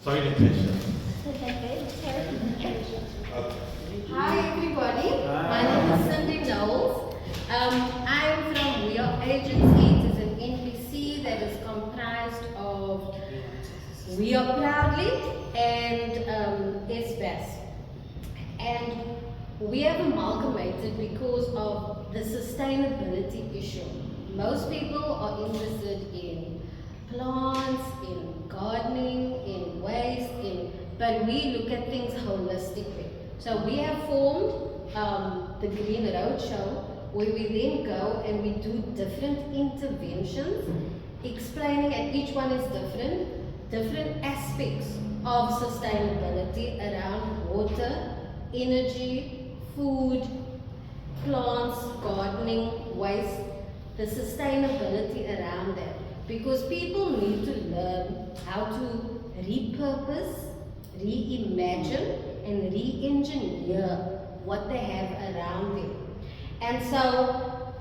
Sorry, Natasha. Hi everybody, my name is Cindy Knowles. I'm from We Are Agency. It is an NPC that is comprised of We Are Proudly and SBS. And we have amalgamated because of the sustainability issue. Most people are interested in plants, in gardening, in waste, but we look at things holistically. So we have formed the Green Road Show, where we then go and we do different interventions, explaining, and each one is different aspects of sustainability around water, energy, food, plants, gardening, waste, the sustainability around that. Because people need to learn how to repurpose, reimagine, and re-engineer what they have around them. And so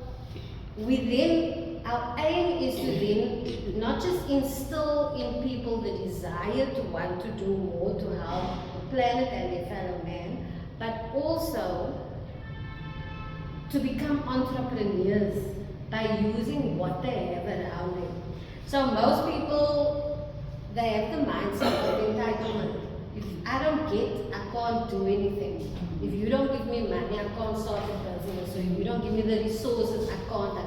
our aim is to then not just instill in people the desire to want to do more to help the planet and their fellow man, but also to become entrepreneurs by using what they have around them. So most people, they have the mindset of entitlement. If I don't get, I can't do anything. If you don't give me money, I can't start a business. So if you don't give me the resources, I can't.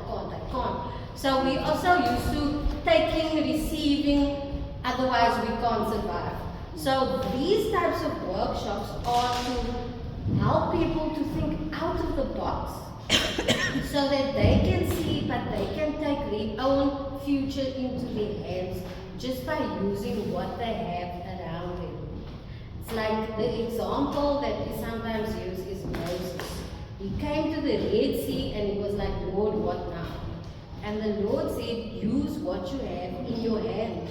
So we also used to taking, receiving, otherwise we can't survive. So these types of workshops are to help people to think out of the box so that they can see, but they can take their own future into their hands just by using what they have around them. It's like the example that we sometimes use is Moses. He came to the Red Sea and he was like, Lord, what now? And the Lord said, use what you have in your hand.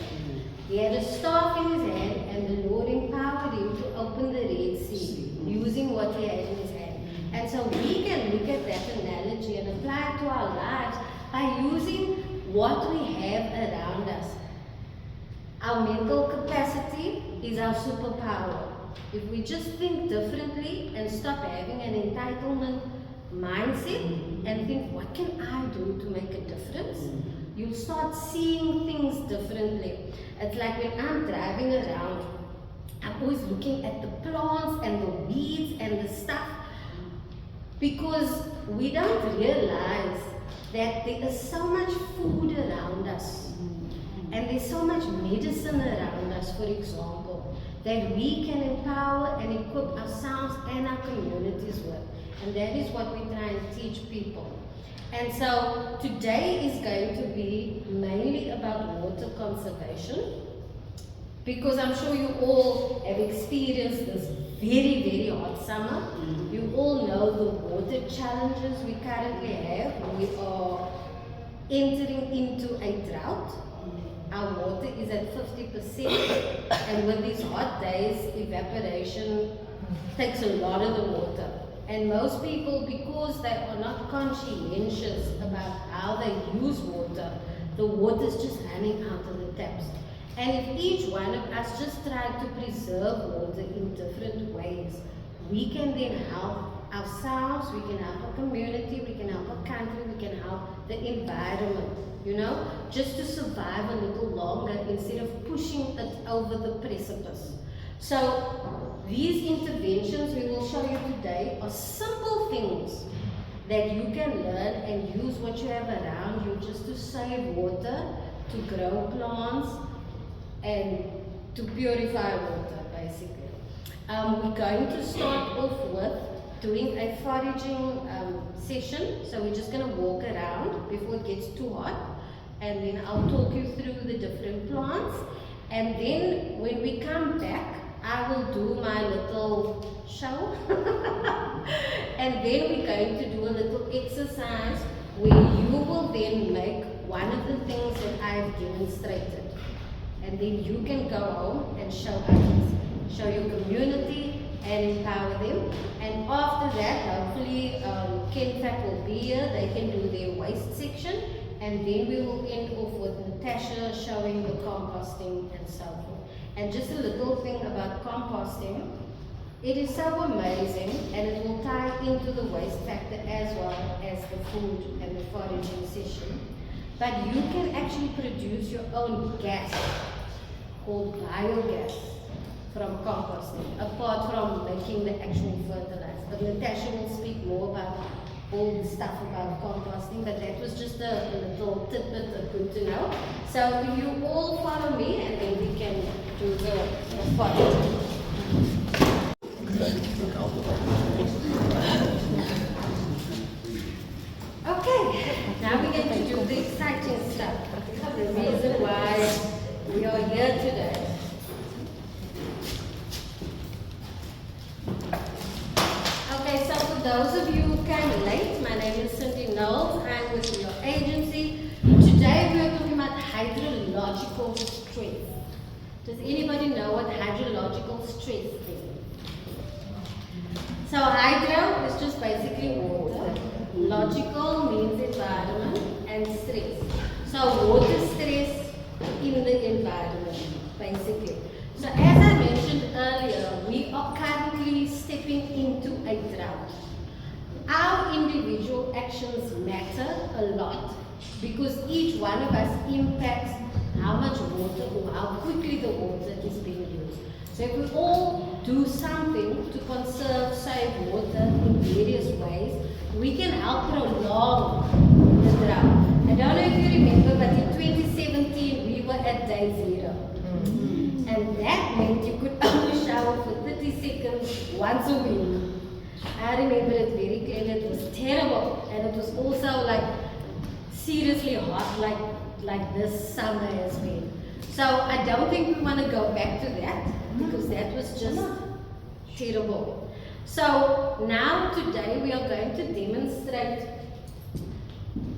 He had a staff in his hand and the Lord empowered him to open the Red Sea using what he had in his hand. And so we can look at that analogy and apply it to our lives by using what we have around us. Our mental capacity is our superpower. If we just think differently and stop having an entitlement mindset and think, what can I do to make a difference? You'll start seeing things differently. It's like when I'm driving around, I'm always looking at the plants and the weeds and the stuff, because we don't realize that there is so much food around us and there's so much medicine around us, for example, that we can empower and equip ourselves and our communities with. And that is what we try and teach people. And so today is going to be mainly about water conservation, because I'm sure you all have experienced this very, very hot summer. You all know the water challenges we currently have. We are entering into a drought. Our water is at 50%, and with these hot days, evaporation takes a lot of the water. And most people, because they are not conscientious about how they use water, the water is just running out of the taps. And if each one of us just tried to preserve water in different ways, we can then help ourselves, we can help our community, we can help our country, we can help the environment, just to survive a little longer instead of pushing it over the precipice. So these interventions we will show you today are simple things that you can learn and use what you have around you just to save water, to grow plants, and to purify water, basically. We're going to start off with doing a foraging session. So we're just going to walk around before it gets too hot, and then I'll talk you through the different plants. And then when we come back, I will do my little show. And then we're going to do a little exercise where you will then make one of the things that I've demonstrated. And then you can go home and show others, show your community and empower them. And after that, hopefully KenFAC will be here, they can do their waste section, and then we will end off with Natasha showing the composting and so forth. And just a little thing about composting. It is so amazing, and it will tie into the waste factor as well as the food and the foraging session. But you can actually produce your own gas called biogas from composting, apart from making the actual fertilizer. But Natasha will speak more about all the stuff about composting, but that was just a little tidbit of good to know. So you all follow me, and then we can do the foraging. Okay, now we're going to do the exciting stuff. The reason why we are here today. Okay, so for those of you who came late, my name is Cindy Knowles. I'm with your agency. Today we are talking about hydrological stress. Does anybody know what hydrological stress is? So hydro is just basically water. Logical means environment, and stress. So water stress in the environment, basically. So as I mentioned earlier, we are currently stepping into a drought. Our individual actions matter a lot because each one of us impacts how much water or how quickly the water is being used. So if we all do something to conserve, save water in various ways, we can help prolong the drought. I don't know if you remember, but in 2017 we were at day 0. And that meant you could only shower for 30 seconds once a week. I remember it very clearly. It was terrible, and it was also like seriously hot, like this summer has been. So I don't think we want to go back to that because that was just terrible. So now today we are going to demonstrate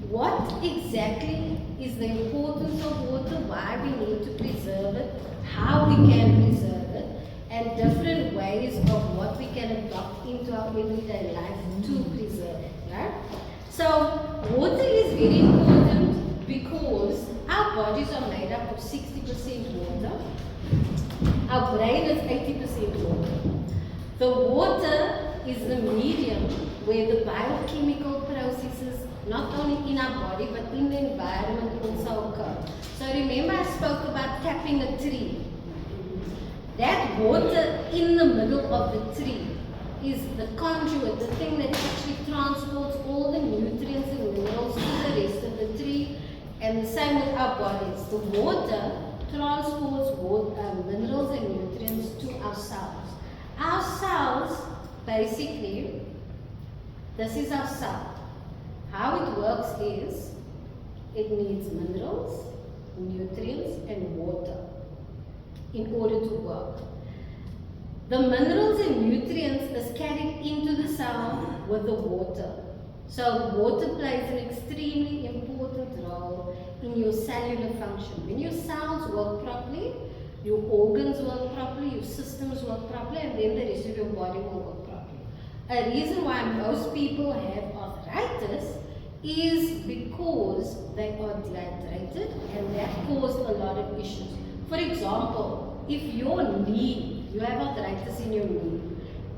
what exactly is the importance of water, why we need to preserve it, how we can preserve it, and different ways of what we can adopt into our everyday life to preserve it. Right? So water is very important because our bodies are made up of 60% water. Our brain is 80% water. The water is the medium where the biochemical processes, not only in our body but in the environment, also occur. So remember I spoke about tapping a tree. That water in the middle of the tree is the conduit, the thing that actually transports all the nutrients and minerals to the rest of the tree, and the same with our bodies. The water transports minerals and nutrients to our cells. Our cells, basically, this is our cell. How it works is, it needs minerals, nutrients, and water in order to work. The minerals and nutrients is carried into the cell with the water. So water plays an extremely important role in your cellular function. When your cells work properly, your organs work properly, your systems work properly, and then the rest of your body will work properly. A reason why most people have arthritis is because they are dehydrated, and that causes a lot of issues. For example, if your knee, you have arthritis in your knee,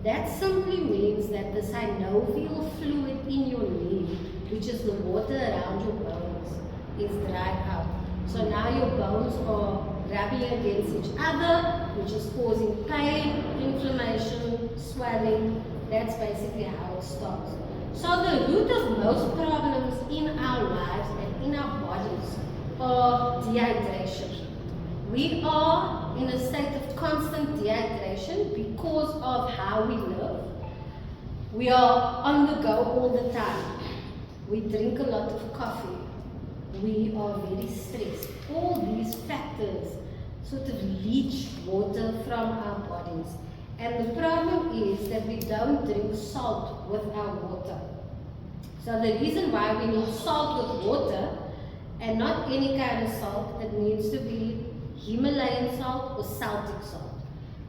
that simply means that the synovial fluid in your knee, which is the water around your bones, is dried out. So now your bones are rubbing against each other, which is causing pain, inflammation, swelling. That's basically how it starts. So the root of most problems in our lives and in our bodies are dehydration. We are in a state of constant dehydration because of how we live. We are on the go all the time. We drink a lot of coffee. We are very stressed. All these factors sort of leach water from our bodies. And the problem is that we don't drink salt with our water. So the reason why we need salt with water, and not any kind of salt, it needs to be Himalayan salt or Celtic salt.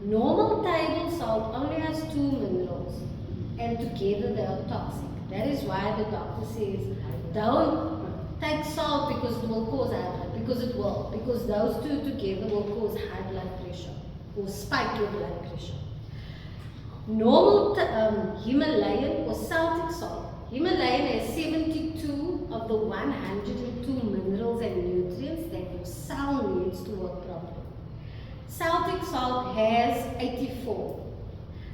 Normal table salt only has 2 minerals, and together they are toxic. That is why the doctor says, don't take salt because it will cause high blood, because it will, because those two together will cause high blood pressure. or spike your blood pressure. Normal Himalayan or Celtic salt. Himalayan has 72 of the 102 minerals and nutrients that your cell needs to work properly. Celtic salt has 84.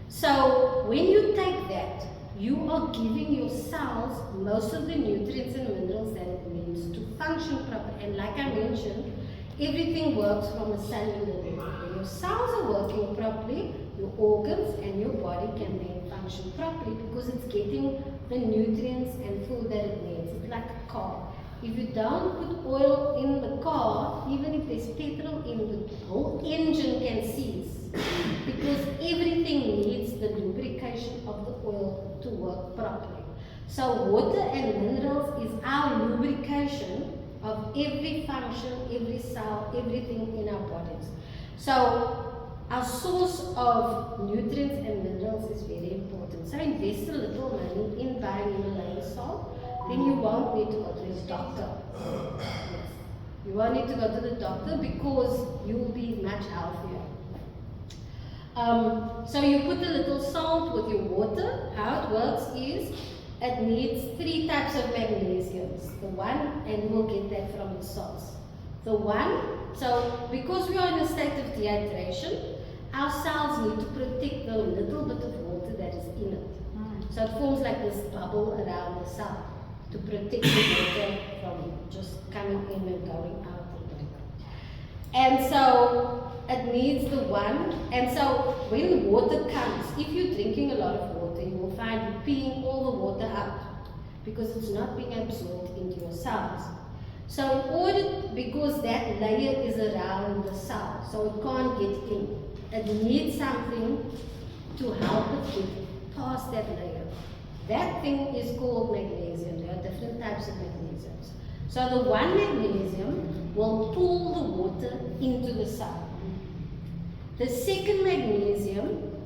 So when you take that, you are giving your cells most of the nutrients and minerals that it needs to function properly. And like I mentioned, everything works from a cellular level. When your cells are working properly, your organs and your body can then function properly because it's getting the nutrients and food that it needs. It's like a car. If you don't put oil in the car, even if there's petrol in the whole engine can seize because everything needs the lubrication of the oil to work properly. So water and minerals is our lubrication of every function, every cell, everything in our bodies. So our source of nutrients and minerals is very important. So invest a little money in buying Himalayan salt, then you won't need to go to the doctor. Yes. You won't need to go to the doctor because you'll be much healthier. So you put a little salt with your water. How it works is it needs 3 types of magnesiums. The one, and you will get that from the salts. The one, so because we are in a state of dehydration, our cells need to protect the little bit of water that is in it. So it forms like this bubble around the cell to protect the water from just coming in and going out. And so it needs the one, and so when water comes, if you're drinking a lot of water, you will find you're peeing all the water out because it's not being absorbed into your cells. So in order, because that layer is around the cell, so it can't get in. It needs something to help it get past that layer. That thing is called magnesium. There are different types of magnesiums. So the one magnesium will pull the water into the cell. The second magnesium,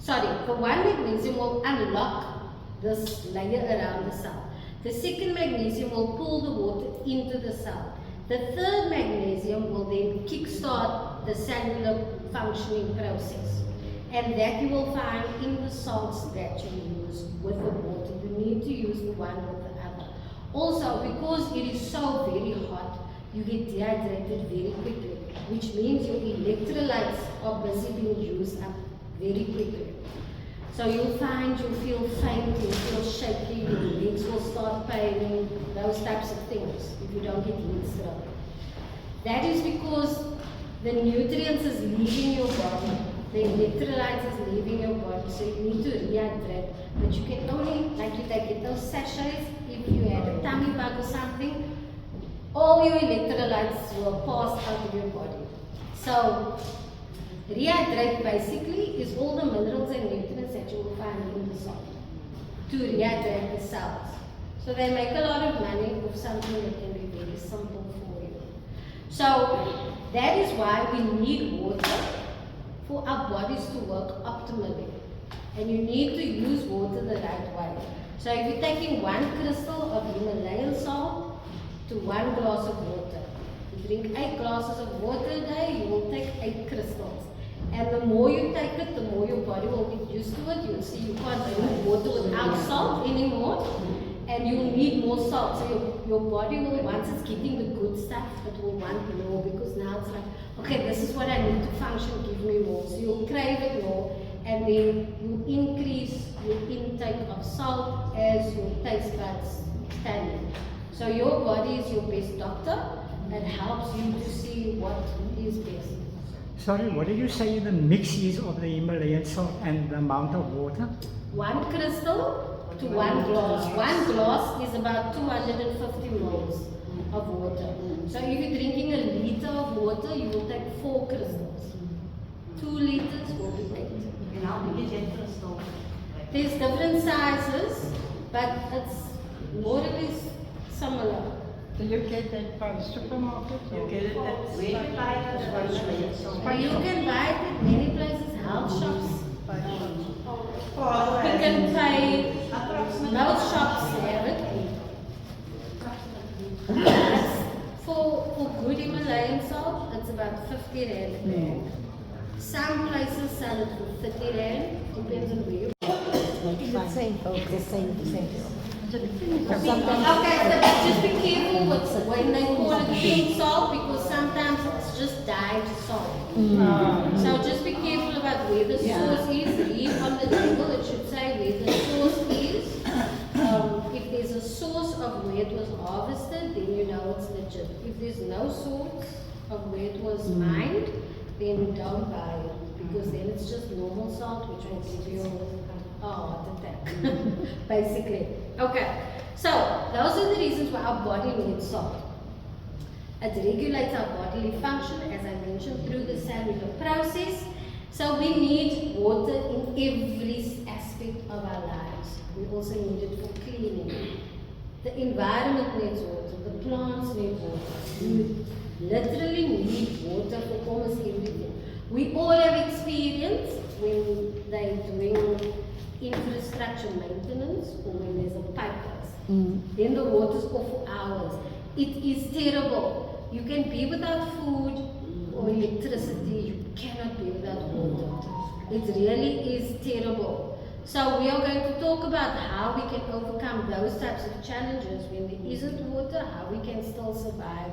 the one magnesium will unlock this layer around the cell. The second magnesium will pull the water into the cell. The third magnesium will then kickstart the cellular functioning process. And that you will find in the salts that you use with the water. You need to use the one with the other. Also, because it is so very hot, you get dehydrated very quickly, which means your electrolytes are busy being used up very quickly. So you'll find you'll feel faint, you'll feel shaky, your legs will start paining, those types of things if you don't get heat stroke. That is because the nutrients is leaving your body, the electrolytes is leaving your body, so you need to rehydrate. But you can only, like you take those sachets, if you had a tummy bug or something, all your electrolytes will pass out of your body. So rehydrate basically is all the minerals and nutrients that you will find in the salt to rehydrate the cells. So they make a lot of money with something that can be very simple for you. So that is why we need water for our bodies to work optimally. And you need to use water the right way. So if you're taking 1 crystal of Himalayan salt to 1 glass of water, you drink 8 glasses of water a day, you will take 8 crystals. And the more you take it, the more your body will get used to it. You'll see you can't drink water without salt anymore. And you'll need more salt. So your body will, once it's getting the good stuff, it will want more because now it's like, okay, this is what I need to function, give me more. So you'll crave it more, and then you increase your intake of salt as your taste buds expand. So your body is your best doctor and helps you to see what is best. Sorry, what did you say the mix is of the Himalayan salt and the amount of water? 1 crystal to 1 glass. 1 glass is about 250 ml of water. So if you're drinking a liter of water, you will take 4 crystals. 2 liters will be 8. And how big is that crystal? There's different sizes, but it's more or less similar. Do you get that from the supermarket? You get it at where you buy it? You can buy it at many places, health shops. You can pay, most shops have it. For good Himalayan salt, it's about 50 rand a bag. Some places sell it for 30 rand, depends on where you The same, the same. Okay, so just be careful with when they call it pink salt because sometimes it's just dyed salt. So just be careful about where the source is. Read on the label, it should say where the source is. If there's a source of where it was harvested, then you know it's legit. If there's no source of where it was mined, then don't buy it because then it's just normal salt which will give you a heart attack, basically. Okay, so those are the reasons why our body needs salt. It regulates our bodily function, as I mentioned, through the cellular process. So we need water in every aspect of our lives. We also need it for cleaning. The environment needs water, the plants need water. You literally need water for almost everything. We all have experience when they're doing infrastructure maintenance or when there's a pipe burst. Then the water's off for hours. It is terrible. You can be without food or electricity. You cannot be without water. It really is terrible. So we are going to talk about how we can overcome those types of challenges when there isn't water, how we can still survive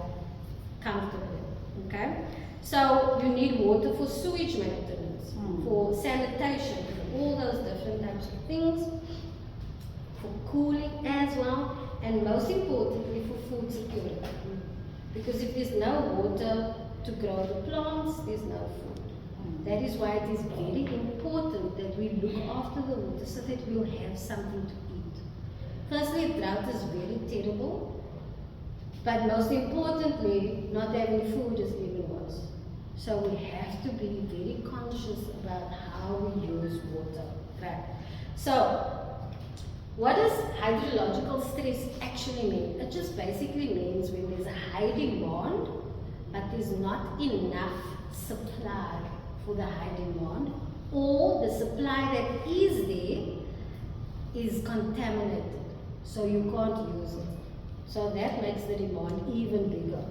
comfortably. Okay? So you need water for sewage maintenance, for sanitation, for all those different types of things, for cooling as well, and most importantly for food security. Because if there's no water to grow the plants, there's no food. That is why it is very important that we look after the water so that we'll have something to eat. Firstly, drought is very terrible, but most importantly, not having food is even worse. So we have to be very conscious about how we use water. Right? So, what does hydrological stress actually mean? It just basically means when there's a high demand, but there's not enough supply for the high demand, or the supply that is there is contaminated, so you can't use it. So that makes the demand even bigger.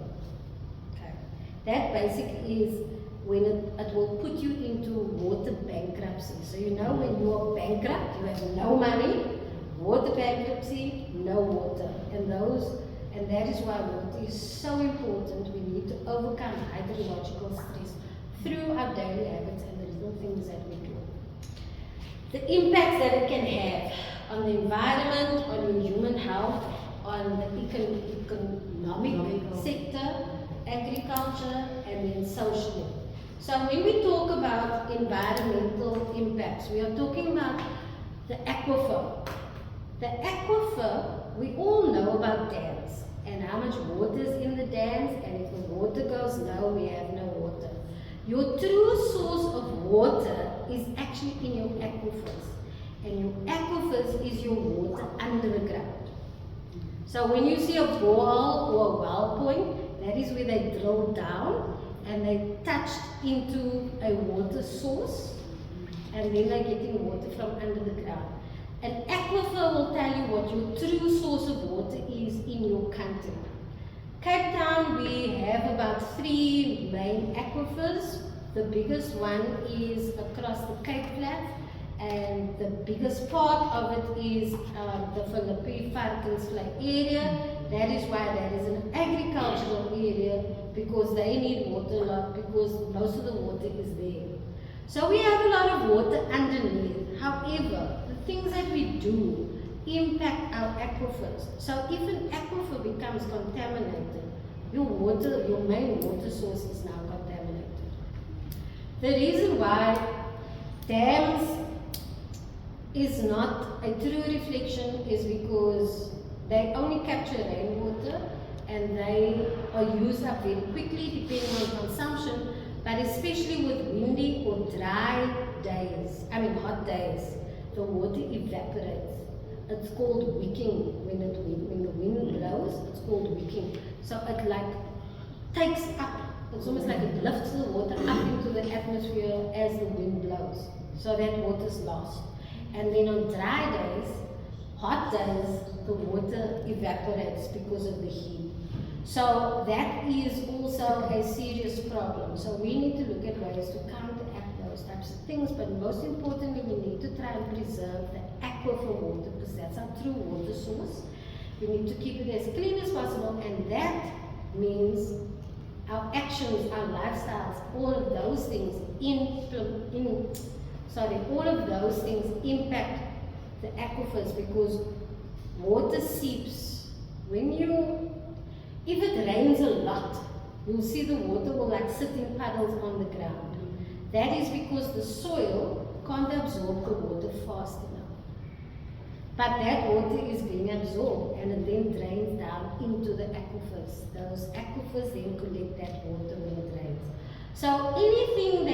Okay. That basically is when it will put you into water bankruptcy. So you know when you are bankrupt, you have no money, water bankruptcy, no water. And that is why water is so important. We need to overcome hydrological stress through our daily habits and the little things that we do. The impacts that it can have on the environment, on your human health, on the economic sector, agriculture, and then socially. So when we talk about environmental impacts, we are talking about the aquifer. The aquifer, we all know about dams and how much water is in the dams, and if the water goes low, we have no water. Your true source of water is actually in your aquifers, and your aquifers is your water under the ground. So when you see a borehole or a well point, that is where they drill down and they touched into a water source, and then they're getting water from under the ground. An aquifer will tell you what your true source of water is in your country. Cape Town, we have about 3 main aquifers. The biggest one is across the Cape Flats, and the biggest part of it is the Philippi Varkensvlei area. That is why that is an agricultural area, because they need water a lot, because most of the water is there. So we have a lot of water underneath. However, the things that we do impact our aquifers. So if an aquifer becomes contaminated, your main water source is now contaminated. The reason why dams is not a true reflection is because they only capture rainwater and they are used up very quickly depending on consumption, but especially with windy or dry days, hot days, the water evaporates. It's called wicking. When the wind blows, it's called wicking. So it like takes up, it's almost like it lifts the water up into the atmosphere as the wind blows. So that water is lost. And then on dry days, hot days, the water evaporates because of the heat. So that is also a serious problem. So we need to look at ways to counteract those types of things, but most importantly, we need to try and preserve the aquifer water because that's our true water source. We need to keep it as clean as possible, and that means our actions, our lifestyles, all of those things all of those things impact the aquifers because water seeps. If it rains a lot, you'll see the water will like sit in puddles on the ground. That is because the soil can't absorb the water fast enough. But that water is being absorbed and it then drains down into the aquifers. Those aquifers then collect that water when it rains. So anything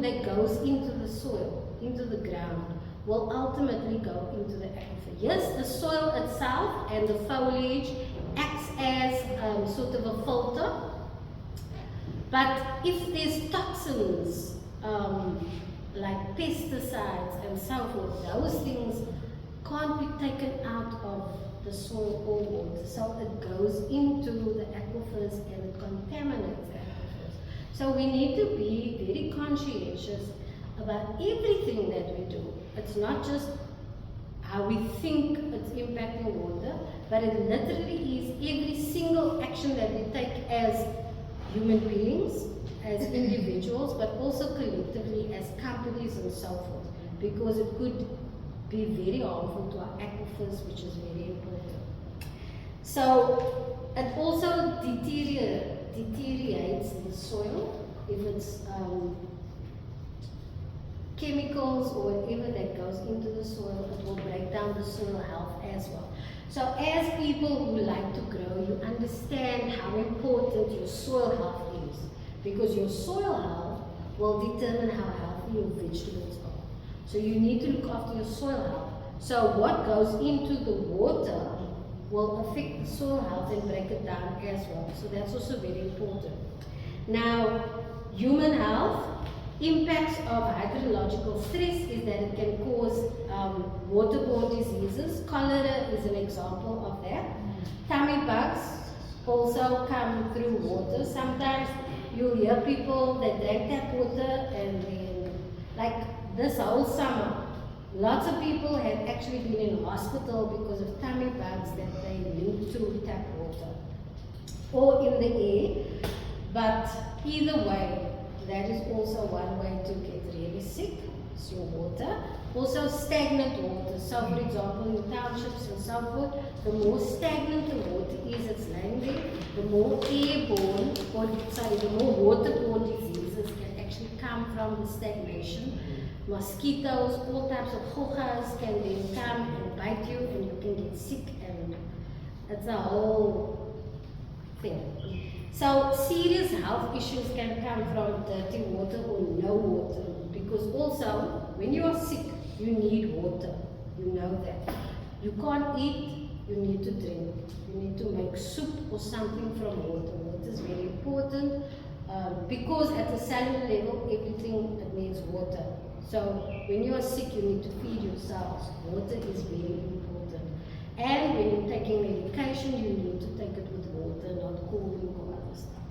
that goes into the soil, into the ground, will ultimately go into the aquifer. Yes, the soil itself and the foliage acts as sort of a filter. But if there's toxins, like pesticides and so forth, those things can't be taken out of the soil or water. So it goes into the aquifers and it contaminates the aquifers. So we need to be very conscientious about everything that we do. It's not just how we think it's impacting water, but it literally is every single action that we take as human beings, as individuals, but also collectively as companies and so forth, because it could be very harmful to our aquifers, which is very important. So it also deteriorates the soil if it's chemicals or whatever that goes into the soil. It will break down the soil health as well. So as people who like to grow, you understand how important your soil health is, because your soil health will determine how healthy your vegetables are. So you need to look after your soil health. So what goes into the water will affect the soil health and break it down as well. So that's also very important. Now, human health, impacts of hydrological stress is that it can cause waterborne diseases. Cholera is an example of that. Tummy bugs also come through water. Sometimes you'll hear people that drink tap water and then, like this whole summer, lots of people have actually been in hospital because of tummy bugs that they link to tap water or in the air. But either way, that is also one way to get really sick, is your water. Also stagnant water. So for example, in townships and so forth, the more stagnant the water is, it's lying there, the more the more waterborne diseases can actually come from the stagnation. Mosquitoes, all types of hojas can then come and bite you and you can get sick, and it's a whole thing. So serious health issues can come from dirty water or no water, because also when you are sick, you need water. You know that. You can't eat, you need to drink. You need to make soup or something from water. Water is very important because at the cellular level, everything it needs water. So when you are sick, you need to feed yourselves. Water is very important. And when you're taking medication, you need to take it with water, not cold drink or other stuff,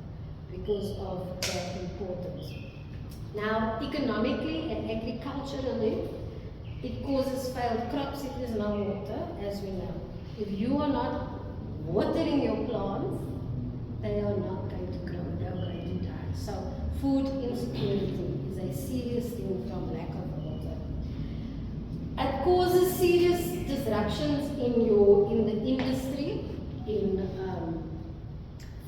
because of that importance. Now, economically and agriculturally, it causes failed crops if there's no water, as we know. If you are not watering your plants, they are not going to grow, they are going to die. So, food insecurity is a serious thing from lack of water. It causes serious disruptions in the industry, in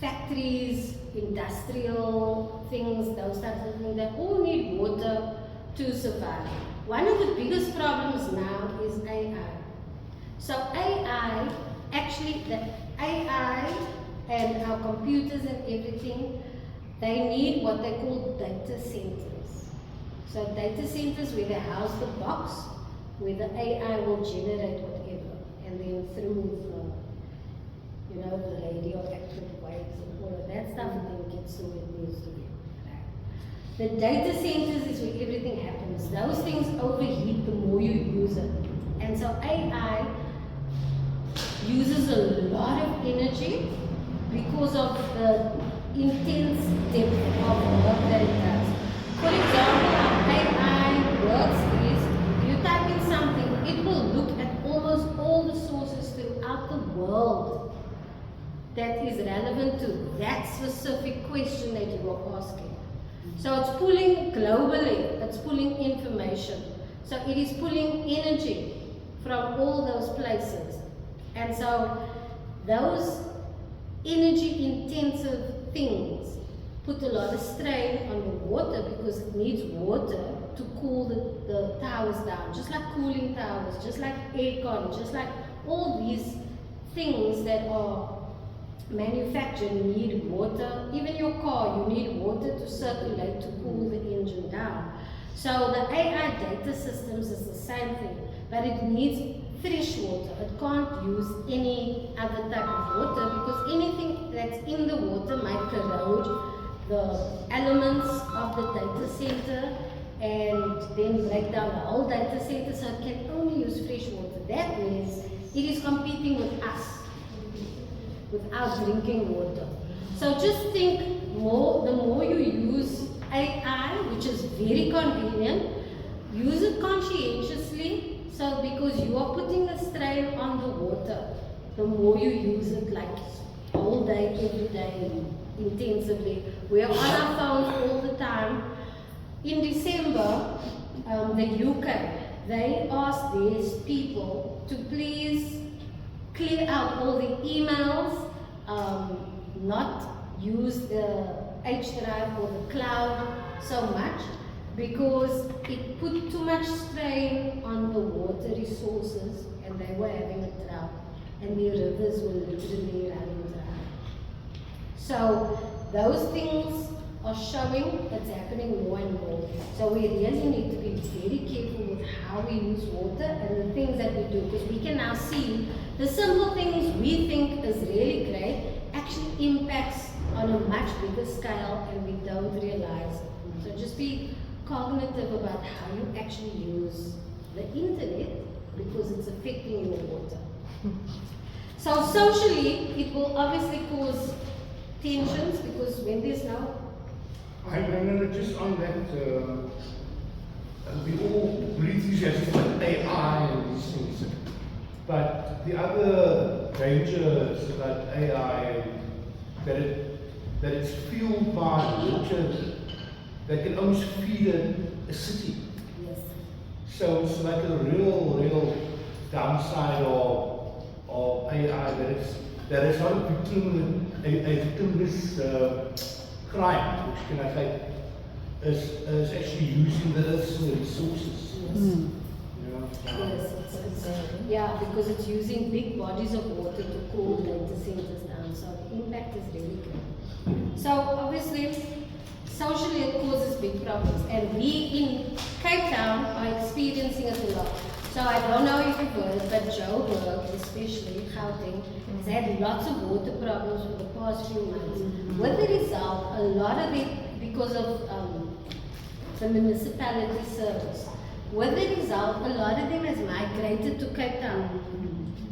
factories, industrial things, those types of things. They all need water to survive. One of the biggest problems now is AI. So AI, actually the AI and our computers and everything, they need what they call data centers. So data centers where they house the box, where the AI will generate whatever, and then through the radioactive waves and all of that stuff, and then gets to where it needs to be. The data centers is where everything happens. Those things overheat the more you use it. And so AI uses a lot of energy because of the intense depth of work that it does. For example, AI relevant to that specific question that you are asking. So it's pulling globally, it's pulling information. So it is pulling energy from all those places. And so those energy intensive things put a lot of strain on the water because it needs water to cool the towers down, just like cooling towers, just like aircon, just like all these things that are manufactured need water. Even your car, you need water to circulate to cool the engine down. So the AI data systems is the same thing, but it needs fresh water. It can't use any other type of water because anything that's in the water might corrode the elements of the data center and then break down the whole data center, so it can only use fresh water. That means it is competing with us, with our drinking water. So just think more, the more you use AI, which is very convenient, use it conscientiously, so because you are putting a strain on the water, the more you use it like all day, every day, intensively. We are on our phones all the time. In December, the UK, they asked these people to please clear out all the emails, not use the H drive or the cloud so much because it put too much strain on the water resources and they were having a drought and the rivers were literally running dry. So those things are showing it's happening more and more. So we really need to be very careful with how we use water and the things that we do, because we can now see the simple things we think is really great actually impacts on a much bigger scale and we don't realize it. So just be cognitive about how you actually use the internet because it's affecting your water. So socially, it will obviously cause tensions because when there's no I'm just on that, we all really enthusiastic about AI and these things, but the other danger is about AI that it's fueled by water that can almost feed a city. Yes. So it's like a real downside of AI that it's not a victimless crime, which can I say is actually using the Earth's resources. Yes. Yes, yeah, because it's using big bodies of water to cool data centers down, so the impact is really great. So obviously, socially it causes big problems, and we in Cape Town are experiencing it a lot. So I don't know if you've heard, but Joburg, especially Gauteng, has had lots of water problems for the past few months. With the result, a lot of it because of the municipality service. With the result, a lot of them has migrated to Cape Town,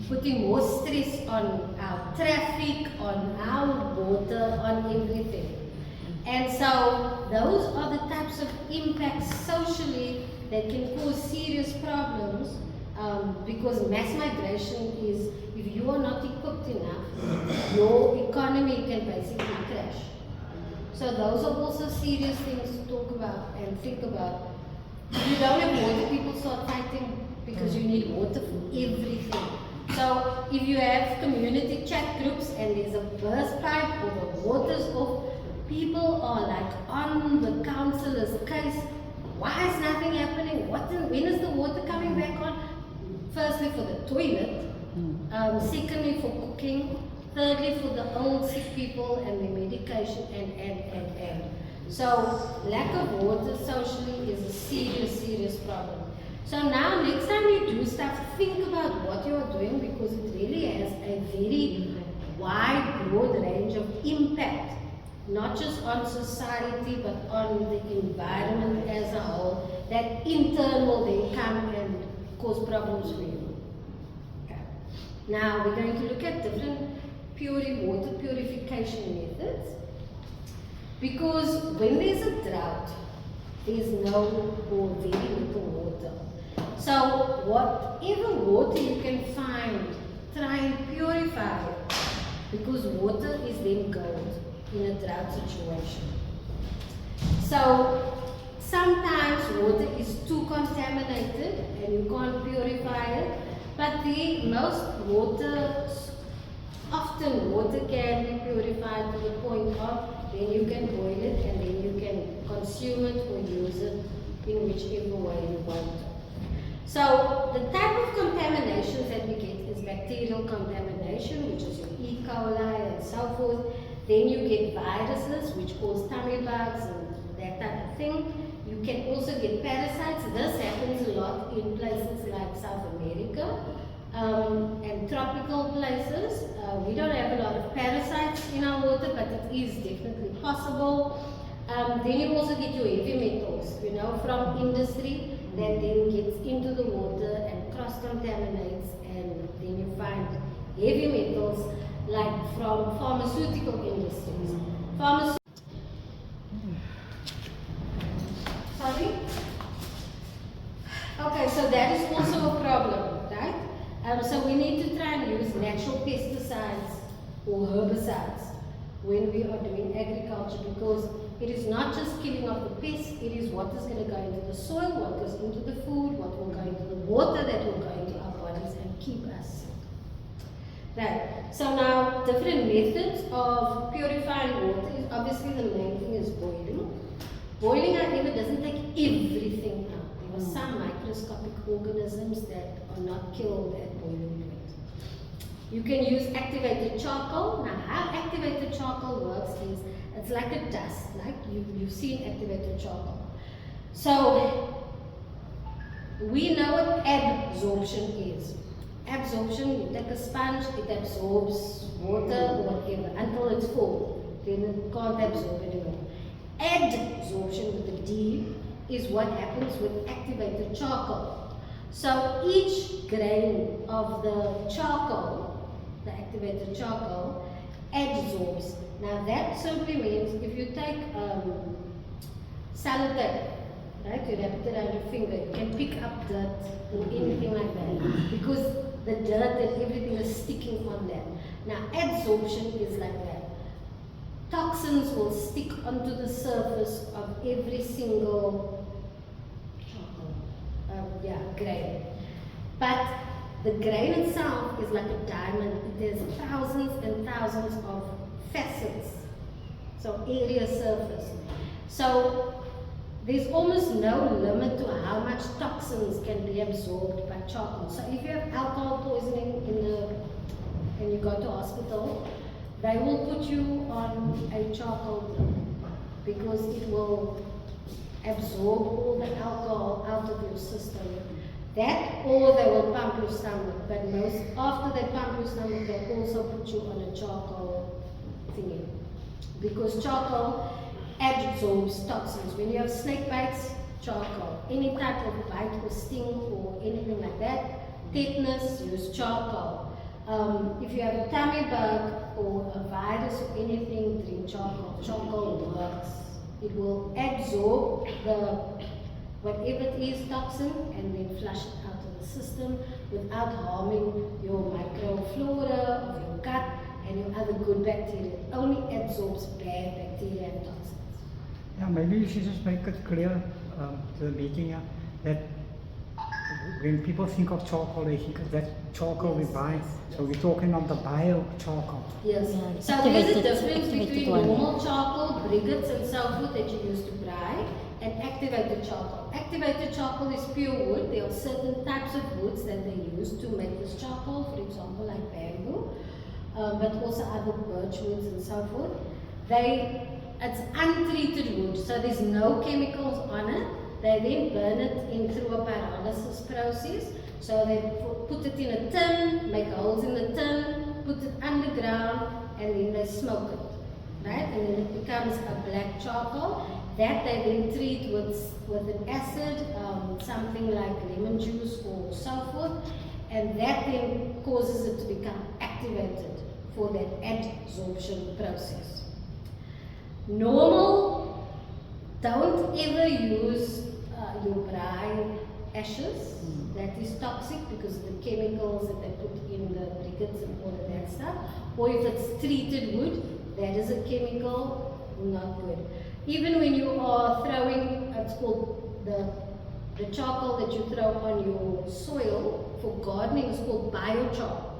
putting more stress on our traffic, on our water, on everything. And so those are the types of impacts socially that can cause serious problems because mass migration is, if you are not equipped enough, your economy can basically crash. So those are also serious things to talk about and think about. If you don't have water, people start fighting because you need water for everything. So if you have community chat groups and there's a burst pipe or the water's off, people are like on the councillor's case. Why is nothing happening? When is the water coming back on? Firstly for the toilet, secondly for cooking, thirdly for the old sick people and their medication and. So lack of water socially is a serious problem. So now next time you do stuff, think about what you are doing because it really has a very wide, broad range of impact. Not just on society, but on the environment as a whole, that in turn will then come and cause problems for you. Okay. Now we're going to look at different water purification methods, because when there's a drought, there's no or very little water. So whatever water you can find, try and purify it. because water is then gold in a drought situation. So sometimes water is too contaminated and you can't purify it, but often water can be purified to the point of then you can boil it and then you can consume it or use it in whichever way you want. So the type of contaminations that we get is bacterial contamination, which is your E. coli and so forth. Then you get viruses, which cause tummy bugs and that type of thing. You can also get parasites. This happens a lot in places like South America and tropical places. We don't have a lot of parasites in our water, but it is definitely possible. Then you also get your heavy metals, from industry that then gets into the water and cross-contaminates, and then you find heavy metals like from pharmaceutical industries. Sorry? Okay, so that is also a problem, right? So we need to try and use natural pesticides or herbicides when we are doing agriculture, because it is not just killing off the pests, it is what is going to go into the soil, what goes into the food, what will go into the water that will go into our bodies and keep us sick. Right, so now different methods of purifying water is obviously the main thing is boiling. Boiling, however, doesn't take everything out. There are some microscopic organisms that are not killed at boiling point. You can use activated charcoal. Now, how activated charcoal works is it's like a dust, like you've seen activated charcoal. So, we know what adsorption is. Absorption, you take a sponge, it absorbs water or whatever until it's full. Then it can't absorb anymore. Adsorption with a D is what happens with activated charcoal. So each grain of the charcoal, the activated charcoal, adsorbs. Now that simply means if you take sellotape, right, you wrap it around your finger, you can pick up dirt or anything like that, because the dirt and everything is sticking on that. Now adsorption is like that. Toxins will stick onto the surface of every single grain. But the grain itself is like a diamond. It has thousands and thousands of facets, so area surface. So there's almost no limit to how much toxins can be absorbed by charcoal. So if you have alcohol poisoning and you go to hospital, they will put you on a charcoal drip because it will absorb all the alcohol out of your system. That, or they will pump your stomach, but after they pump your stomach, they also put you on a charcoal thingy, because charcoal absorbs toxins. When you have snake bites, charcoal. Any type of bite or sting or anything like that, tetanus, use charcoal. If you have a tummy bug or a virus or anything, drink charcoal. Charcoal works. It will absorb whatever it is, toxin, and then flush it out of the system without harming your microflora of your gut and your other good bacteria. It only absorbs bad bacteria and toxins. Yeah, maybe you should just make it clear to the meeting that when people think of charcoal, they think of that charcoal we buy. So we're talking of the bio charcoal. Yes. Yeah, So there's a activated- difference activated between one. normal charcoal, briquettes and so forth that you use to fry, and activated charcoal. Activated charcoal is pure wood. There are certain types of woods that they use to make this charcoal, for example like bamboo, but also other birch woods and so forth. It's untreated wood, so there's no chemicals on it. They then burn it in through a pyrolysis process. So they put it in a tin, make holes in the tin, put it underground, and then they smoke it, right? And then it becomes a black charcoal. That they then treat with an acid, something like lemon juice or so forth, and that then causes it to become activated for that adsorption process. Normal, don't ever use your braai ashes. that is toxic because of the chemicals that they put in the briquettes and all of that stuff. Or if it's treated wood, that is a chemical, not good. Even when you are throwing, it's called the charcoal that you throw on your soil for gardening is called biochar.